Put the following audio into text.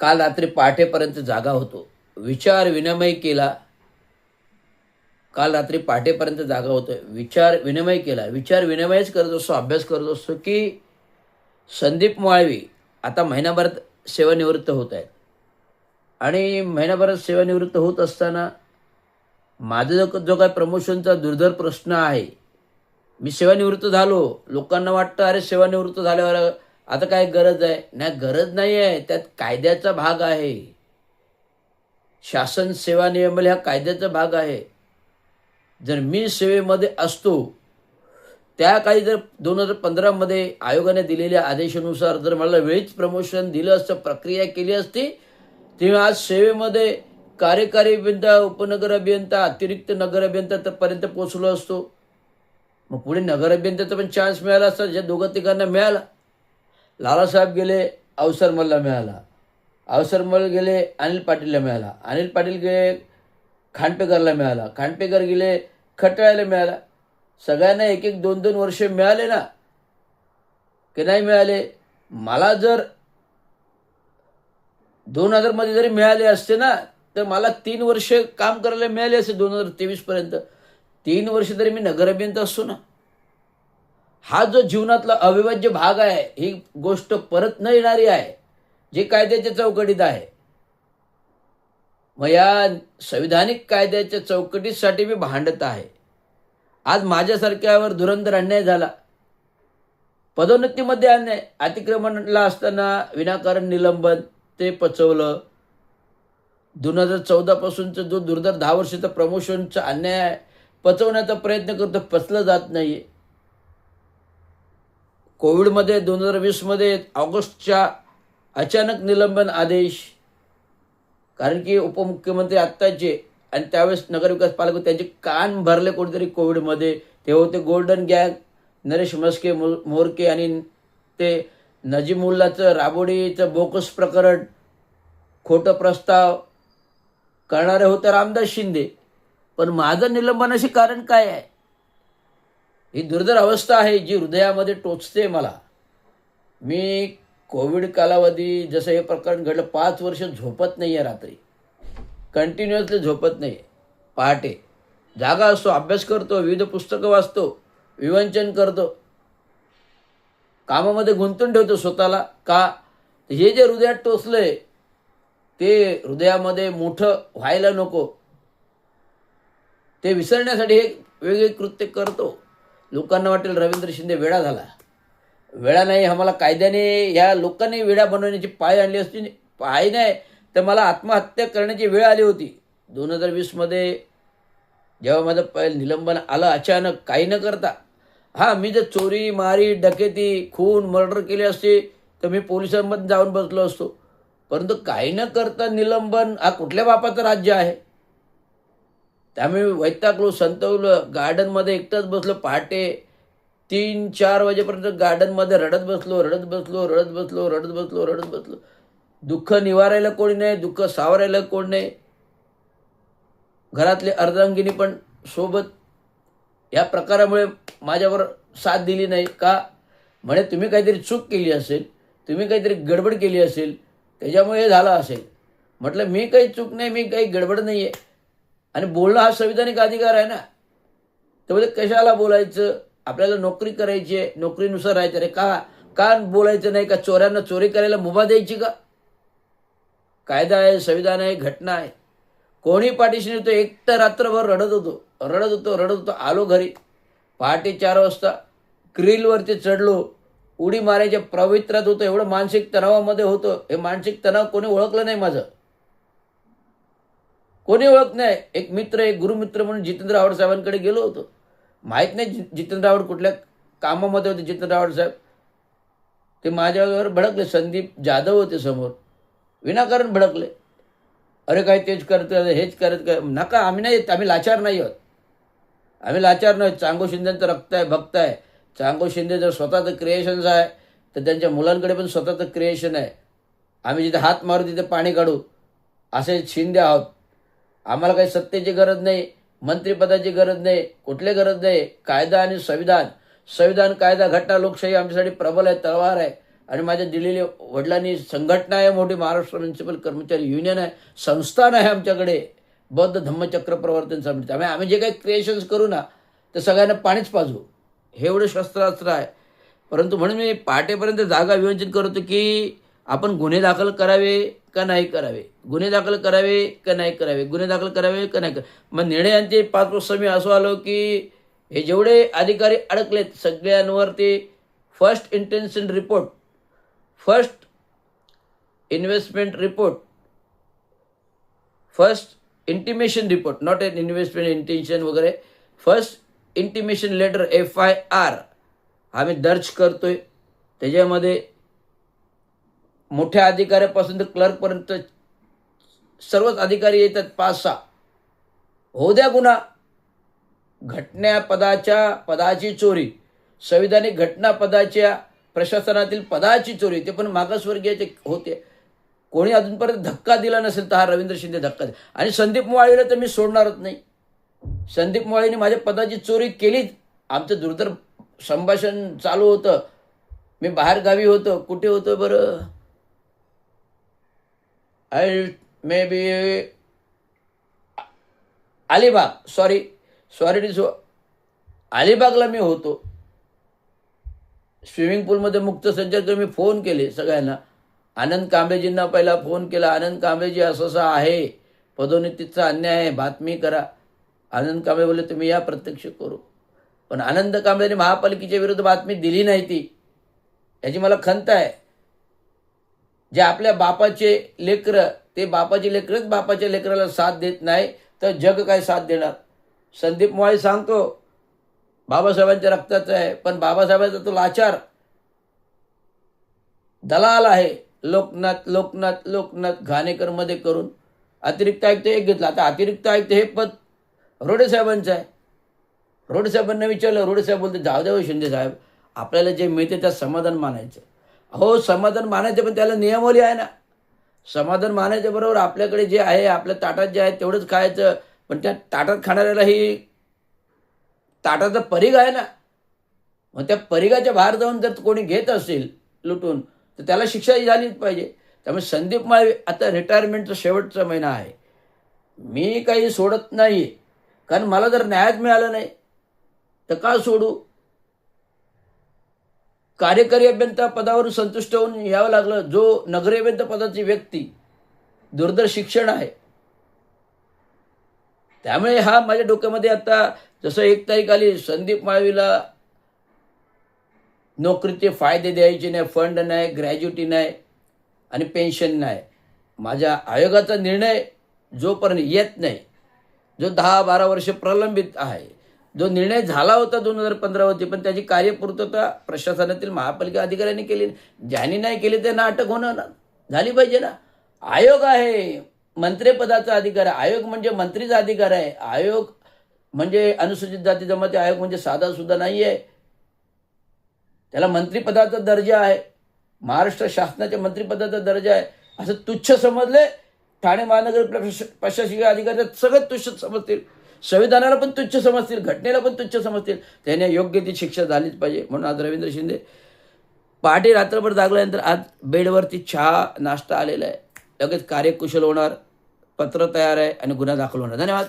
काल रात्री पहाटेपर्यंत जागा होतो. विचार विनिमय केला. काल रात्री पहाटेपर्यंत जागा होतोय. विचार विनिमय केला. विचार विनिमयच करत असतो, अभ्यास करत असतो की संदीप माळवी आता महिनाभरात सेवानिवृत्त होत आहेत. आणि महिनाभरात सेवानिवृत्त होत असताना माझा जो काही प्रमोशनचा दुर्धर प्रश्न आहे, मी सेवानिवृत्त झालो. लोकांना वाटतं अरे सेवानिवृत्त झाल्यावर आता काय गरज आहे? नाही, गरज नाही आहे. त्यात कायद्याचा भाग आहे. शासन सेवा नियमावली हा कायद्याचा भाग आहे. जर मी सेवेमध्ये असतो, त्या काळी जर 2015 मध्ये आयोगाने दिलेल्या आदेशानुसार जर मला वेळीच प्रमोशन दिलं असतं, प्रक्रिया केली असती, तेव्हा आज सेवेमध्ये कार्यकारी अभियंता, उपनगर अभियंता, अतिरिक्त नगर अभियंता पर्यंत पोहोचलो असतो. मग पुढे नगर अभियंत्याचा पण चान्स मिळाला असता, ज्या दोघं तिघांना मिळाला. लालासाहेब गेले, अवसरमलला मिळाला. अवसरमल गेले, अनिल पाटीलला मिळाला. अनिल पाटील गेले, खांडपेकरला मिळाला. खांडपेकर गेले, खटाळ्याला मिळाला. सगळ्यांना एक एक 2-2 वर्ष मिळाले ना, की नाही मिळाले? मला जर 2000 मध्ये जरी मिळाले असते ना, तर मला 3 वर्ष काम करायला मिळाले असते 2023 पर्यंत. 3 वर्ष तरी मी नगर अभियंता असतो ना. हा जो जीवनातला अविभाज्य भाग आहे, ही गोष्ट परत न येणारी आहे, जे कायद्याच्या चौकटीत आहे. मग या संविधानिक कायद्याच्या चौकटीसाठी मी भांडत आहे. आज माझ्यासारख्यावर धुरंधर अन्याय झाला. पदोन्नतीमध्ये अन्याय, अतिक्रमणला असताना विनाकारण निलंबन, ते पचवलं. 2014 पासूनचं जो दुर्धर 10 वर्षाचा प्रमोशनचा अन्याय पचवण्याचा प्रयत्न करतो, पचलं जात नाहीये. कोविडमध्ये 2020 मध्ये ऑगस्टच्या अचानक निलंबन आदेश, कारण की उपमुख्यमंत्री आत्ताचे आणि त्यावेळेस नगरविकास पालक त्यांचे कान भरले कोणीतरी कोविडमध्ये. ते होते गोल्डन गँग, नरेश म्हस्के, मोरके आणि ते नजीमुल्लाचं राबोडीचं बोकस प्रकरण, खोटं प्रस्ताव करणारे होते रामदास शिंदे. पण माझं निलंबनाचे कारण काय आहे? ही दुर्धर अवस्था आहे जी हृदयामध्ये टोचते मला. मी कोविड कालावधी जसं हे प्रकरण घडलं, 5 वर्ष झोपत नाही आहे रात्री, कंटिन्युअसली झोपत नाही. पहाटे जागा असतो, अभ्यास करतो, विविध पुस्तकं वाचतो, विवंचन करतो, कामामध्ये गुंतून ठेवतो स्वतःला. का? हे जे हृदयात टोचलंय ते हृदयामध्ये मोठं व्हायला नको, ते विसरण्यासाठी हे वेगळे कृत्य करतो. लोकांना वाटेल रवींद्र शिंदे वेडा झाला. वेळा नाही, आम्हाला कायद्याने ह्या लोकांनी वेळा बनवण्याची पाय आणली असती. पाय नाही तर मला आत्महत्या करण्याची वेळ आली होती. 2020 मध्ये जेव्हा माझं पहिलं निलंबन आलं अचानक, काही न करता. हां, मी जर चोरी, मारी, डकेती, खून, मर्डर केले असते तर मी पोलिसांमध्ये जाऊन बसलो असतो. परंतु काही न करता निलंबन हा कुठल्या बापाचं राज्य आहे? त्यामुळे वैतागलो, संतवलं. गार्डनमध्ये एकटंच बसलो. पहाटे 3-4 वाजेपर्यंत गार्डनमध्ये रडत बसलो. दुःख निवारायला कोणी नाही, दुःख सावरायला कोणी नाही. घरातले अर्धांगिनी पण सोबत या प्रकारामुळे माझ्यावर साथ दिली नाही. का? म्हणे तुम्ही काहीतरी चूक केली असेल, तुम्ही काहीतरी गडबड केली असेल, त्याच्यामुळे हे झालं असेल. म्हटलं मी काही चूक नाही, मी काही गडबड नाही आहे. आणि बोलणं हा संविधानिक अधिकार आहे ना. त्यामुळे कशाला बोलायचं? आपल्याला नोकरी करायची आहे, नोकरीनुसार राहायचं. रे का बोलायचं नाही? का चोऱ्यांना चोरी करायला मुभा द्यायची का? कायदा आहे, संविधान आहे, घटना आहे. कोणी पाठीशी नव्हतं. एकटं रात्रभर रडत होतो. आलो घरी पहाटे 4 वाजता. ग्रिलवरती चढलो. उडी मारायच्या पवित्रात होतं. एवढं मानसिक तणावामध्ये होतं. हे मानसिक तणाव कोणी ओळखलं नाही माझं. कोणी ओळख नाही. एक मित्र, एक गुरुमित्र म्हणून जितेंद्र आव्हाड साहेबांकडे गेलो होतो. माहीत नाही जितेंद्र आव्हाड कुठल्या कामामध्ये होते. जितेंद्र आव्हाड साहेब ते माझ्यावर भडकले. संदीप जाधव होते समोर, विनाकारण भडकले. अरे काय तेच करतं, हेच करत काय? नका, आम्ही लाचार नाही आहोत. आम्ही लाचार नाही. चांगो शिंदेचं रक्त आहे, भक्त आहे. चांगो शिंदे जर स्वतःचं क्रिएशन्स आहे तर त्यांच्या मुलांकडे पण स्वतःचं क्रिएशन आहे. आम्ही जिथे हात मारू तिथे पाणी काढू असे शिंदे आहोत. आम्हाला काही सत्तेची गरज नाही, मंत्रिपदाची गरज नाही, कुठली गरज नाही. कायदा आणि संविधान, कायदा, घटना, लोकशाही आमच्यासाठी प्रबल आहे, तलवार आहे. आणि माझ्या दिलेल्या वडिलांनी संघटना आहे मोठी, महाराष्ट्र म्युनिसिपल कर्मचारी युनियन आहे, संस्थान आहे आमच्याकडे बौद्ध धम्मचक्र प्रवर्तन समिती. त्यामुळे आम्ही जे काही क्रिएशन्स करू ना ते सगळ्यांना पाणीच पाजू, हे एवढं शस्त्रास्त्र आहे. परंतु म्हणून मी पहाटेपर्यंत जागा विवेचन करतो की आपण गुन्हे दाखल करावे का नाही करावे, गुन्हे दाखल करावे का नाही करावे, गुन्हे दाखल करावे का नाही करावे. मग निर्णयांचे 5 वाजता मी असं आलो की हे जेवढे अधिकारी अडकलेत सगळ्यांवर ते first intention report, first investment report, first intimation report, not an investment intention वगैरे, फर्स्ट इंटिमेशन लेटर FIR आम्ही दर्ज करतोय. त्याच्यामध्ये मोठ्या अधिकाऱ्यापासून तर क्लर्कपर्यंत सर्वच अधिकारी येतात, 5-6. होऊ द्या गुन्हा, पदाची चोरी, संविधानिक घटना पदाच्या, प्रशासनातील पदाची चोरी, ते पण मागासवर्गीयाचे होते. कोणी अजूनपर्यंत धक्का दिला नसेल तर हा रवींद्र शिंदे धक्का दिला. आणि संदीप मोवाळीला तर मी सोडणारच नाही. संदीप मोवाळीने माझ्या पदाची चोरी केलीच. आमचं दुर्धर संभाषण चालू होतं, मी बाहेर गावी होतो. कुठे होतो बरं, मे बी अलिबाग, सॉरी अलिबागला मी होतो. स्विमिंग पूलमध्ये मुक्त संचार करून मी फोन केले सगळ्यांना. आनंद कांबळेजींना पहिला फोन केला, आनंद कांबळेजी असं असं आहे, पदोन्नतीचा अन्याय आहे, बातमी करा. आनंद कांबळे बोलले तुम्ही या, प्रत्यक्ष करू. पण आनंद कांबळेने महापालिकेच्या विरुद्ध बातमी दिली नाही. ती याची मला खंत आहे. जे आपल्या बापाचे लेकरं, ते बापाचे लेकरच बापाच्या लेकराला साथ देत नाही तर जग काय साथ देणार. संदीप मोवाळी सांगतो बाबासाहेबांच्या रक्ताचा आहे, पण बाबासाहेबांचा तो लाचार दलाल आहे. लोकनाथ लोकनाथ लोकनाथ घाणेकरमध्ये करून अतिरिक्त आयुक्त एक घेतला. आता अतिरिक्त आयुक्त हे पद रोडे साहेबांचं आहे. रोडे साहेबांना विचारलं, रोडे साहेब बोलते जाऊ द्या शिंदे साहेब, आपल्याला जे मिळते त्यात समाधान मानायचं. हो समाधान मानायचं, पण त्याला नियमावली आहे ना. समाधान मानायच्या बरोबर आपल्याकडे जे आहे, आपल्या ताटात जे आहे तेवढंच खायचं. पण त्या ताटात खाणाऱ्याला ही ताटाचा परीघ आहे ना. मग त्या परीघाच्या बाहेर जाऊन जर कोणी घेत असेल लुटून तर त्याला शिक्षाही झालीच पाहिजे. त्यामुळे संदीप माळी आता रिटायरमेंटचा शेवटचा महिना आहे. मी काही सोडत नाही, कारण मला जर न्यायच मिळाला नाही तर का सोडू. कार्यकारी अभियंता पदावरून संतुष्ट होऊन यावं लागलं. जो नगरी अभियंता पदाची व्यक्ती, दुर्धर शिक्षण आहे. त्यामुळे हा माझ्या डोक्यामध्ये आता जसं 1 तारीख आली, संदीप माळवीला नोकरीचे फायदे द्यायचे नाही, फंड नाही, ग्रॅज्युटी नाही आणि पेन्शन नाही. माझ्या आयोगाचा निर्णय जोपर्यंत येत नाही, जो 10-12 वर्ष प्रलंबित आहे, जो निर्णय झाला होता 2015 मध्ये, पण त्याची कार्यपूर्तता प्रशासनातील महापालिका अधिकाऱ्यांनी केली. ज्यांनी नाही केली त्यांना अटक होणं झाली पाहिजे ना. आयोग आहे मंत्रिपदाचा अधिकार आहे. आयोग म्हणजे मंत्रीचा अधिकार आहे. आयोग म्हणजे अनुसूचित जाती जमाती आयोग म्हणजे साधा सुद्धा नाही आहे. त्याला मंत्रिपदाचा दर्जा आहे, महाराष्ट्र शासनाच्या मंत्रिपदाचा दर्जा आहे. असं तुच्छ समजले ठाणे महानगर प्रशासकीय अधिकारी सगळं तुच्छ समजतील, संविधानाला पण तुच्छ समजतील, घटनेला पण तुच्छ समजतील. त्याने योग्य ती शिक्षा झालीच पाहिजे. म्हणून आज रवींद्र शिंदे पहाटे रात्रभर जागल्यानंतर आज बेडवरती चहा नाश्ता आलेला आहे. लगेच कार्यकुशल होणार, पत्र तयार आहे आणि गुन्हा दाखल होणार. धन्यवाद.